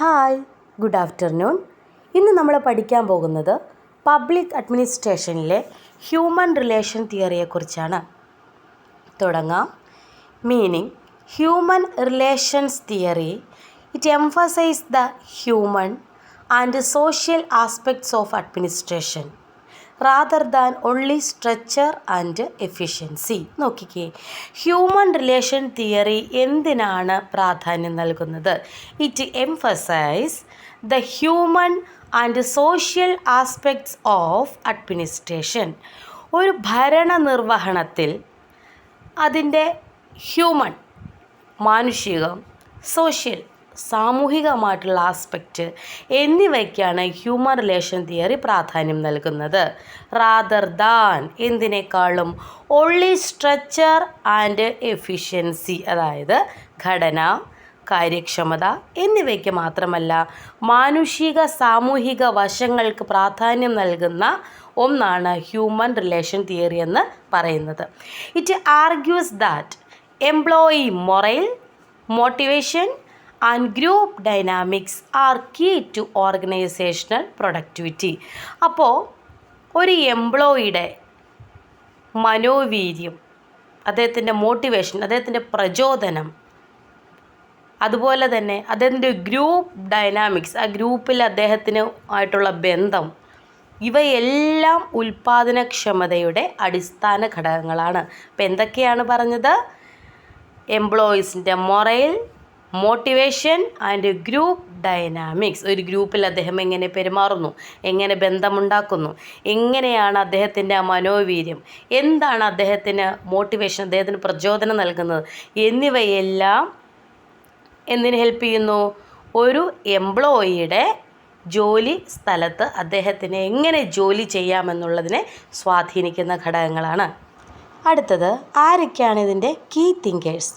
Hi, good afternoon. ഇന്ന് നമ്മൾ പഠിക്കാൻ പോകുന്നത് പബ്ലിക് അഡ്മിനിസ്ട്രേഷനിലെ ഹ്യൂമൻ റിലേഷൻ തിയറിയെക്കുറിച്ചാണ്. തുടങ്ങാം. Meaning: human relations theory it emphasise the human and social aspects of administration rather than only structure and efficiency. നോക്കിക്കേ, human relation theory എന്തിനാണ് പ്രാധാന്യം നൽകുന്നത്? It emphasise the human and social aspects of administration. ഒരു ഭരണനിർവഹണത്തിൽ അതിൻ്റെ human മാനുഷികം, social സാമൂഹികമായിട്ടുള്ള aspect എന്നിവയ്ക്കാണ് ഹ്യൂമൻ റിലേഷൻ തിയറി പ്രാധാന്യം നൽകുന്നത്. റാദർ ദാൻ എന്തിനേക്കാളും ഓൺലി സ്ട്രക്ചർ ആൻഡ് എഫിഷ്യൻസി, അതായത് ഘടന, കാര്യക്ഷമത എന്നിവയ്ക്ക് മാത്രമല്ല മാനുഷിക സാമൂഹിക വശങ്ങൾക്ക് പ്രാധാന്യം നൽകുന്ന ഒന്നാണ് ഹ്യൂമൻ റിലേഷൻ തിയറി എന്ന് പറയുന്നത്. It argues that employee morale, motivation and group dynamics are key to organisational productivity. അപ്പോൾ ഒരു എംപ്ലോയിയുടെ മനോവീര്യം, അദ്ദേഹത്തിൻ്റെ മോട്ടിവേഷൻ, അദ്ദേഹത്തിൻ്റെ പ്രചോദനം, അതുപോലെ തന്നെ അദ്ദേഹത്തിൻ്റെ ഗ്രൂപ്പ് ഡൈനാമിക്സ്, ആ ഗ്രൂപ്പിൽ അദ്ദേഹത്തിന് ആയിട്ടുള്ള ബന്ധം, ഇവയെല്ലാം ഉൽപ്പാദനക്ഷമതയുടെ അടിസ്ഥാന ഘടകങ്ങളാണ്. അപ്പോൾ എന്തൊക്കെയാണ് പറഞ്ഞത്? എംപ്ലോയീസിൻ്റെ morale, motivation and group dynamics. ഒരു ഗ്രൂപ്പിൽ അദ്ദേഹം എങ്ങനെ പെരുമാറുന്നു, എങ്ങനെ ബന്ധമുണ്ടാക്കുന്നു, എങ്ങനെയാണ് അദ്ദേഹത്തിൻ്റെ ആ മനോവീര്യം, എന്താണ് അദ്ദേഹത്തിന് മോട്ടിവേഷൻ, അദ്ദേഹത്തിന് പ്രചോദനം നൽകുന്നത് എന്നിവയെല്ലാം എന്തിന് ഹെൽപ്പ് ചെയ്യുന്നു? ഒരു എംപ്ലോയിയുടെ ജോലി സ്ഥലത്ത് അദ്ദേഹത്തിന് എങ്ങനെ ജോലി ചെയ്യാമെന്നുള്ളതിനെ സ്വാധീനിക്കുന്ന ഘടകങ്ങളാണ്. അടുത്തത്, ആരൊക്കെയാണ് ഇതിൻ്റെ key thinkers?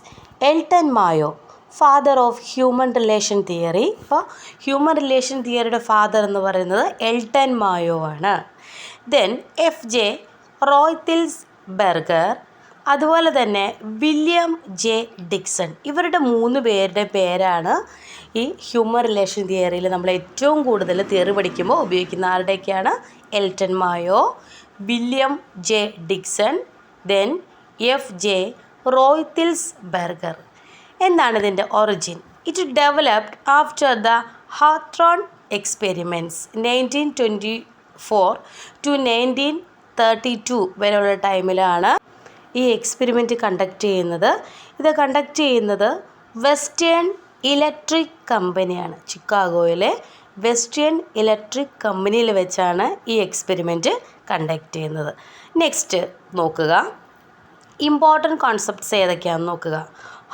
Elton Mayo, father of human relation theory. അപ്പോൾ ഹ്യൂമൻ റിലേഷൻ തിയറിയുടെ ഫാദർ എന്ന് പറയുന്നത് എൽട്ടൺ മായോ ആണ്. ദെൻ FJ റോയ്ത്തിൽസ്ബർഗർ, അതുപോലെ തന്നെ വില്യം J ഡിക്സൺ. ഇവരുടെ 3 പേരുടെ പേരാണ് ഈ ഹ്യൂമൻ റിലേഷൻ തിയറിയിൽ നമ്മൾ ഏറ്റവും കൂടുതൽ തിയറി പഠിക്കുമ്പോൾ ഉപയോഗിക്കുന്ന. ആരുടെയൊക്കെയാണ്? Elton Mayo, William J Dickson, then FJ Roethlisberger. എന്താണ് ഇതിൻ്റെ origin? It developed after the Hawthorne experiments 1924 to 1932 വരെയുള്ള ടൈമിലാണ് ഈ എക്സ്പെരിമെൻറ്റ് കണ്ടക്ട് ചെയ്യുന്നത്. ഇത് കണ്ടക്ട് ചെയ്യുന്നത് വെസ്റ്റേൺ ഇലക്ട്രിക് കമ്പനിയാണ്. ചിക്കാഗോയിലെ വെസ്റ്റേൺ ഇലക്ട്രിക് കമ്പനിയിൽ വെച്ചാണ് ഈ എക്സ്പെരിമെൻറ്റ് കണ്ടക്ട് ചെയ്യുന്നത്. നെക്സ്റ്റ് നോക്കുക, ഇമ്പോർട്ടൻറ്റ് കോൺസെപ്റ്റ്സ് ഏതൊക്കെയാണെന്ന് നോക്കുക.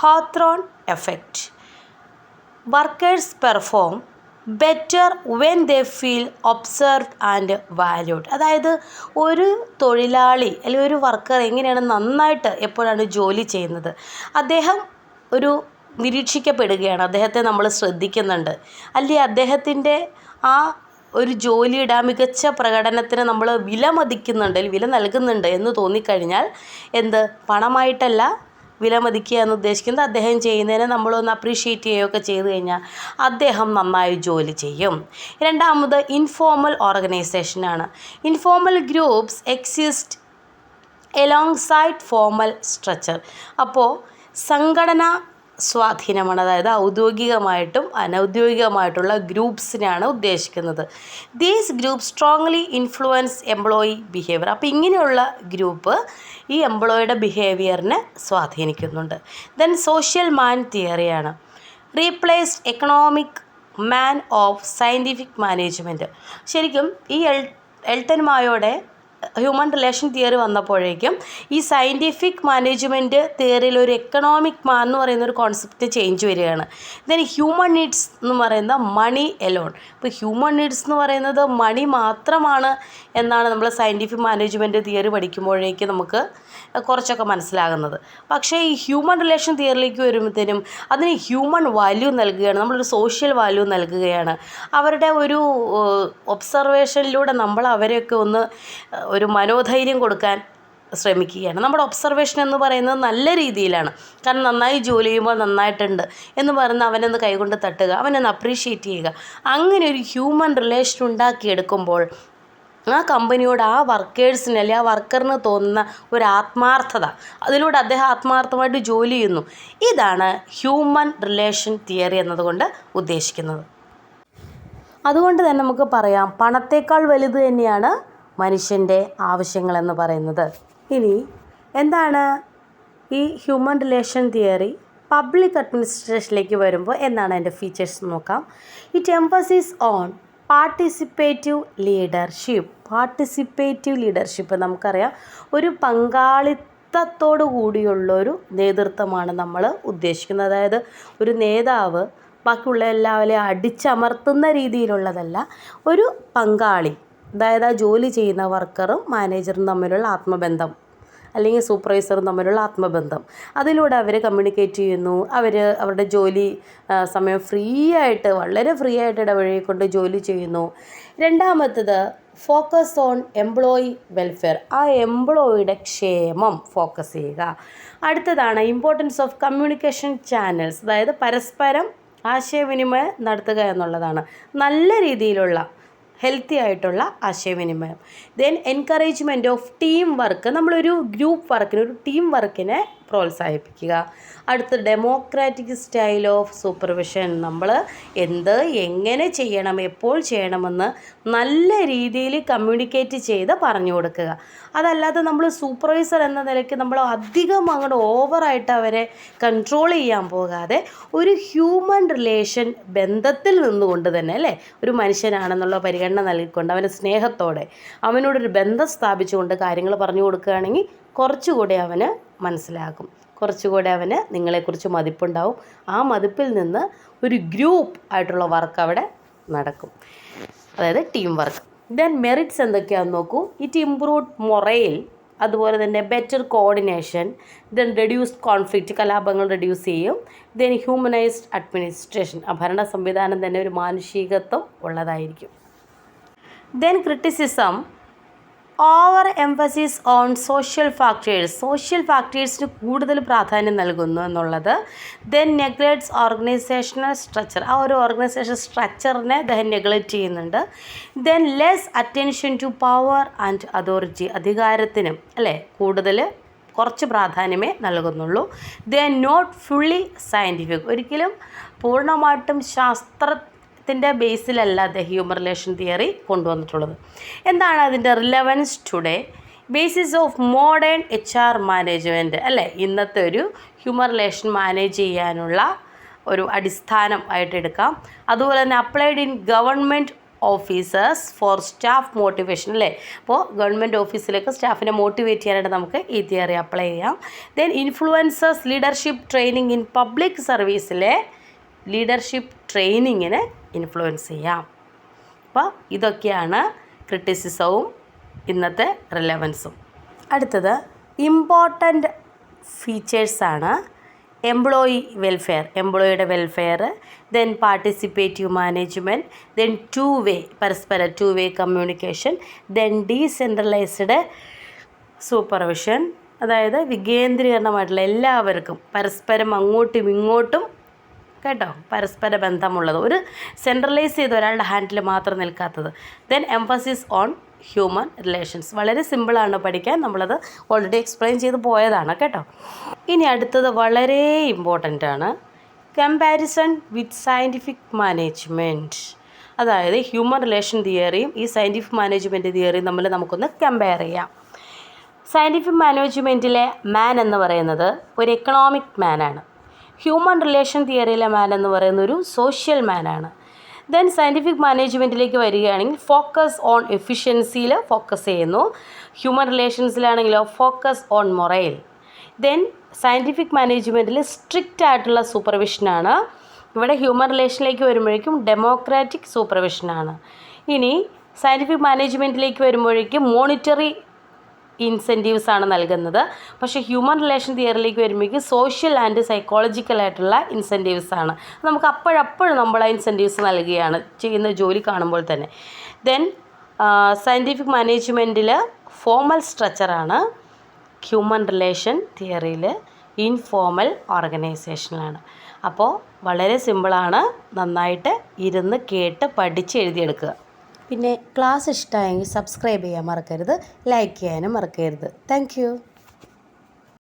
Hawthorne effect, workers perform better when they feel observed and valued. അതായത് ഒരു തൊഴിലാളി അല്ലെങ്കിൽ ഒരു വർക്കർ എങ്ങനെയാണ് നന്നായിട്ട് എപ്പോഴാണ് ജോലി ചെയ്യുന്നത്? അദ്ദേഹം ഒരു നിരീക്ഷിക്കപ്പെടുകയാണ്, അദ്ദേഹത്തെ നമ്മൾ ശ്രദ്ധിക്കുന്നുണ്ട്, അല്ലെങ്കിൽ അദ്ദേഹത്തിൻ്റെ ആ ഒരു ജോലിയുടെ ആ മികച്ച പ്രകടനത്തിന് നമ്മൾ വിലമതിക്കുന്നുണ്ട്, അല്ലെങ്കിൽ വില നൽകുന്നുണ്ട് എന്ന് തോന്നിക്കഴിഞ്ഞാൽ, എന്ത് പണമായിട്ടല്ല വിലമതിക്കുക എന്ന് ഉദ്ദേശിക്കുന്നത്, അദ്ദേഹം ചെയ്യുന്നതിനെ നമ്മളൊന്ന് അപ്രീഷിയേറ്റ് ചെയ്യുകയൊക്കെ ചെയ്തു കഴിഞ്ഞാൽ അദ്ദേഹം നന്നായി ജോലി ചെയ്യും. രണ്ടാമത് ഇൻഫോർമൽ ഓർഗനൈസേഷനാണ്. Informal groups exist alongside formal structure. അപ്പോൾ സംഘടന സ്വാധീനമാണ്, അതായത് ഔദ്യോഗികമായിട്ടും അനൗദ്യോഗികമായിട്ടുള്ള ഗ്രൂപ്പ്സിനാണ് ഉദ്ദേശിക്കുന്നത്. These group strongly influence employee behaviour. അപ്പോൾ ഇങ്ങനെയുള്ള ഗ്രൂപ്പ് ഈ എംപ്ലോയിയുടെ ബിഹേവിയറിനെ സ്വാധീനിക്കുന്നുണ്ട്. ദെൻ സോഷ്യൽ മാൻ തിയറിയാണ്. Replaced economic man of scientific management. ശരിക്കും ഈ എൽട്ടൺ മായോയുടെ ഹ്യൂമൻ റിലേഷൻ തിയറി വന്നപ്പോഴേക്കും ഈ സയൻറ്റിഫിക് മാനേജ്മെൻറ്റ് തിയറിയിൽ ഒരു എക്കണോമിക് മാൻ എന്ന് പറയുന്ന ഒരു കോൺസെപ്റ്റ് ചേഞ്ച് വരികയാണ്. ദെൻ ഹ്യൂമൻ നീഡ്സ് എന്ന് പറയുന്ന മണി എലോൺ. ഇപ്പോൾ ഹ്യൂമൻ നീഡ്സ് എന്ന് പറയുന്നത് മണി മാത്രമാണ് എന്നാണ് നമ്മൾ സയൻറ്റിഫിക് മാനേജ്മെൻറ്റ് തിയറി പഠിക്കുമ്പോഴേക്ക് നമുക്ക് കുറച്ചൊക്കെ മനസ്സിലാകുന്നത്. പക്ഷേ ഈ ഹ്യൂമൻ റിലേഷൻ തിയറിയിലേക്ക് വരുമ്പോഴത്തേനും അതിന് ഹ്യൂമൻ വാല്യൂ നൽകുകയാണ്, നമ്മളൊരു സോഷ്യൽ വാല്യൂ നൽകുകയാണ്. അവരുടെ ഒരു ഒബ്സർവേഷനിലൂടെ നമ്മൾ അവരെയൊക്കെ ഒന്ന് ഒരു മനോധൈര്യം കൊടുക്കാൻ ശ്രമിക്കുകയാണ്. നമ്മുടെ ഒബ്സർവേഷൻ എന്ന് പറയുന്നത് നല്ല രീതിയിലാണ്. കാരണം നന്നായി ജോലി ചെയ്യുമ്പോൾ നന്നായിട്ടുണ്ട് എന്ന് പറഞ്ഞ് അവനൊന്ന് കൈകൊണ്ട് തട്ടുക, അവനൊന്ന് അപ്രീഷിയേറ്റ് ചെയ്യുക. അങ്ങനെ ഒരു ഹ്യൂമൻ റിലേഷൻ ഉണ്ടാക്കിയെടുക്കുമ്പോൾ ആ കമ്പനിയോട് ആ വർക്കേഴ്സിന് അല്ലെങ്കിൽ ആ വർക്കറിന് തോന്നുന്ന ഒരു ആത്മാർത്ഥത, അതിലൂടെ അദ്ദേഹം ആത്മാർത്ഥമായിട്ട് ജോലി ചെയ്യുന്നു. ഇതാണ് ഹ്യൂമൻ റിലേഷൻ തിയറി എന്നതുകൊണ്ട് ഉദ്ദേശിക്കുന്നത്. അതുകൊണ്ട് തന്നെ നമുക്ക് പറയാം, പണത്തേക്കാൾ വലുത് തന്നെയാണ് മനുഷ്യൻ്റെ ആവശ്യങ്ങളെന്ന് പറയുന്നത്. ഇനി എന്താണ് ഈ ഹ്യൂമൻ റിലേഷൻ തിയറി പബ്ലിക് അഡ്മിനിസ്ട്രേഷനിലേക്ക് വരുമ്പോൾ എന്താണ് അതിൻ്റെ ഫീച്ചേഴ്സ് നോക്കാം. It emphasis on participative leadership നമുക്കറിയാം, ഒരു പങ്കാളിത്തത്തോടു കൂടിയുള്ളൊരു നേതൃത്വമാണ് നമ്മൾ ഉദ്ദേശിക്കുന്നത്. അതായത് ഒരു നേതാവ് ബാക്കിയുള്ള എല്ലാവരെയും അടിച്ചമർത്തുന്ന രീതിയിലുള്ളതല്ല, ഒരു പങ്കാളി, അതായത് ആ ജോലി ചെയ്യുന്ന വർക്കറും മാനേജറും തമ്മിലുള്ള ആത്മബന്ധം അല്ലെങ്കിൽ സൂപ്പർവൈസറും തമ്മിലുള്ള ആത്മബന്ധം, അതിലൂടെ അവർ കമ്മ്യൂണിക്കേറ്റ് ചെയ്യുന്നു. അവരുടെ ജോലി സമയം വളരെ ഫ്രീ ആയിട്ട് ഇടപഴകിക്കൊണ്ട് ജോലി ചെയ്യുന്നു. രണ്ടാമത്തത് ഫോക്കസ് ഓൺ എംപ്ലോയി വെൽഫെയർ, ആ എംപ്ലോയിയുടെ ക്ഷേമം ഫോക്കസ് ചെയ്യുക. അടുത്തതാണ് ഇമ്പോർട്ടൻസ് ഓഫ് കമ്മ്യൂണിക്കേഷൻ ചാനൽസ്, അതായത് പരസ്പരം ആശയവിനിമയം നടത്തുക എന്നുള്ളതാണ്. നല്ല രീതിയിലുള്ള ഹെൽത്തി ആയിട്ടുള്ള ആശയവിനിമയം. Then encouragement of team work, നമ്മളൊരു ഗ്രൂപ്പ് വർക്കിന്, ഒരു ടീം വർക്കിനെ പ്രോത്സാഹിപ്പിക്കുക. അടുത്ത ഡെമോക്രാറ്റിക് സ്റ്റൈൽ ഓഫ് സൂപ്പർവിഷൻ, നമ്മൾ എങ്ങനെ ചെയ്യണം, എപ്പോൾ ചെയ്യണമെന്ന് നല്ല രീതിയിൽ കമ്മ്യൂണിക്കേറ്റ് ചെയ്ത് പറഞ്ഞു കൊടുക്കുക. അതല്ലാതെ നമ്മൾ സൂപ്പർവൈസർ എന്ന നിലയ്ക്ക് നമ്മൾ അധികം അങ്ങോട്ട് ഓവറായിട്ട് അവരെ കൺട്രോൾ ചെയ്യാൻ പോകാതെ ഒരു ഹ്യൂമൻ റിലേഷൻ ബന്ധത്തിൽ നിന്നുകൊണ്ട് തന്നെ, അല്ലേ, ഒരു മനുഷ്യനാണെന്നുള്ള പരിഗണന നൽകിക്കൊണ്ട് അവന് സ്നേഹത്തോടെ അവനോടൊരു ബന്ധം സ്ഥാപിച്ചുകൊണ്ട് കാര്യങ്ങൾ പറഞ്ഞു കൊടുക്കുകയാണെങ്കിൽ കുറച്ചുകൂടെ അവന് മനസ്സിലാകും, കുറച്ചുകൂടെ അവന് നിങ്ങളെക്കുറിച്ച് മതിപ്പുണ്ടാവും. ആ മതിപ്പിൽ നിന്ന് ഒരു ഗ്രൂപ്പ് ആയിട്ടുള്ള വർക്ക് അവിടെ നടക്കും, അതായത് ടീം വർക്ക്. ദെൻ മെറിറ്റ്സ് എന്തൊക്കെയാണെന്ന് നോക്കൂ. ഇറ്റ് ഇംപ്രൂവ്ഡ് മൊറൈൽ, അതുപോലെ തന്നെ better coordination, then reduced conflict, കലാപങ്ങൾ റെഡ്യൂസ് ചെയ്യും. ദെൻ ഹ്യൂമനൈസ്ഡ് അഡ്മിനിസ്ട്രേഷൻ, ഭരണ സംവിധാനം തന്നെ ഒരു മാനുഷികത്വം ഉള്ളതായിരിക്കും. Then criticism, over emphasis on social ഫാക്ടേഴ്സിന് കൂടുതൽ പ്രാധാന്യം നൽകുന്നു എന്നുള്ളത്. ദെൻ നെഗ്ലക്ട്സ് ഓർഗനൈസേഷണൽ സ്ട്രക്ചർ, ആ ഒരു ഓർഗനൈസേഷൻ സ്ട്രക്ചറിനെ അദ്ദേഹം നെഗ്ലക്റ്റ് ചെയ്യുന്നുണ്ട്. Then less attention to power and authority, അധികാരത്തിനും കുറച്ച് പ്രാധാന്യമേ നൽകുന്നുള്ളൂ. ദേ നോട്ട് ഫുള്ളി സയൻറ്റിഫിക്, ഒരിക്കലും പൂർണ്ണമായിട്ടും ത്തിൻ്റെ ബേസിലല്ല ഹ്യൂമൻ റിലേഷൻ തിയറി കൊണ്ടുവന്നിട്ടുള്ളത്. എന്താണ് അതിൻ്റെ relevance today? Basis of modern HR management, അല്ലേ, ഇന്നത്തെ ഒരു ഹ്യൂമൻ റിലേഷൻ മാനേജ് ചെയ്യാനുള്ള ഒരു അടിസ്ഥാനം ആയിട്ട് എടുക്കാം. അതുപോലെ തന്നെ applied in government officers for staff motivation, അല്ലേ, അപ്പോൾ ഗവൺമെൻറ് ഓഫീസിലേക്ക് സ്റ്റാഫിനെ മോട്ടിവേറ്റ് ചെയ്യാനായിട്ട് നമുക്ക് ഈ തിയറി അപ്ലൈ ചെയ്യാം. Then influences leadership training in public സർവീസിലെ ലീഡർഷിപ്പ് ട്രെയിനിങ്ങിന് ഇൻഫ്ലുവൻസ് ചെയ്യാം. അപ്പോൾ ഇതൊക്കെയാണ് ക്രിറ്റിസിസവും ഇന്നത്തെ റിലവൻസും. അടുത്തത് ഇമ്പോർട്ടൻ്റ് ഫീച്ചേഴ്സാണ്. എംപ്ലോയിയുടെ welfare, then participative management, then പരസ്പര two way communication, then decentralised supervision, അതായത് വികേന്ദ്രീകരണമായിട്ടുള്ള എല്ലാവർക്കും പരസ്പരം അങ്ങോട്ടും ഇങ്ങോട്ടും പരസ്പര ബന്ധമുള്ളത്, ഒരു സെൻട്രലൈസ് ചെയ്ത് ഒരാളുടെ ഹാൻഡിൽ മാത്രം നിൽക്കാത്തത്. Then emphasis on human relations, വളരെ സിമ്പിളാണ് പഠിക്കാൻ, നമ്മളത് ഓൾറെഡി എക്സ്പ്ലെയിൻ ചെയ്ത് പോയതാണ് കേട്ടോ. ഇനി അടുത്തത് വളരെ ഇമ്പോർട്ടൻ്റ് ആണ്, കമ്പാരിസൺ വിത്ത് സയൻറ്റിഫിക് മാനേജ്മെൻറ്റ്. അതായത് ഹ്യൂമൻ റിലേഷൻ തിയറിയും ഈ സയൻറ്റിഫിക് മാനേജ്മെൻറ്റ് തിയറിയും തമ്മിൽ നമുക്കൊന്ന് കമ്പയർ ചെയ്യാം. സയൻറ്റിഫിക് മാനേജ്മെൻറ്റിലെ മാൻ എന്ന് പറയുന്നത് ഒരു എക്കണോമിക് മാനാണ്. ഹ്യൂമൻ റിലേഷൻ തിയറിയിലെ മാൻ എന്ന് പറയുന്ന ഒരു സോഷ്യൽ മാനാണ്. ദെൻ സയൻറ്റിഫിക് മാനേജ്മെൻറ്റിലേക്ക് വരികയാണെങ്കിൽ ഫോക്കസ് ഓൺ എഫിഷ്യൻസിയിൽ ഫോക്കസ് ചെയ്യുന്നു. ഹ്യൂമൻ റിലേഷൻസിലാണെങ്കിലോ focus on morale. Then scientific മാനേജ്മെൻറ്റിൽ സ്ട്രിക്റ്റ് ആയിട്ടുള്ള സൂപ്പർവിഷനാണ്. ഇവിടെ ഹ്യൂമൻ റിലേഷനിലേക്ക് വരുമ്പോഴേക്കും ഡെമോക്രാറ്റിക് സൂപ്പർവിഷനാണ്. ഇനി സയൻറ്റിഫിക് മാനേജ്മെൻറ്റിലേക്ക് വരുമ്പോഴേക്കും മോണിറ്ററി ഇൻസെൻറ്റീവ്സ് ആണ് നൽകുന്നത്. പക്ഷേ ഹ്യൂമൻ റിലേഷൻ തിയറിയിലേക്ക് വരുമ്പോഴേക്കും സോഷ്യൽ ആൻഡ് സൈക്കോളജിക്കലായിട്ടുള്ള ഇൻസെൻറ്റീവ്സ് ആണ്. നമുക്ക് അപ്പോഴപ്പോഴും നമ്മൾ ആ ഇൻസെൻറ്റീവ്സ് നൽകുകയാണ് ചെയ്യുന്ന ജോലി കാണുമ്പോൾ തന്നെ. ദെൻ സയൻറ്റിഫിക് മാനേജ്മെൻറ്റിൽ ഫോർമൽ സ്ട്രക്ചറാണ്. ഹ്യൂമൻ റിലേഷൻ തിയറിയിൽ ഇൻഫോർമൽ ഓർഗനൈസേഷനിലാണ്. അപ്പോൾ വളരെ സിമ്പിളാണ്, നന്നായിട്ട് ഇരുന്ന് കേട്ട് പഠിച്ച് എഴുതിയെടുക്കുക. പിന്നെ ക്ലാസ് ഇഷ്ടമായെങ്കിൽ സബ്സ്ക്രൈബ് ചെയ്യാൻ മറക്കരുത്, ലൈക്ക് ചെയ്യാനും മറക്കരുത്. താങ്ക്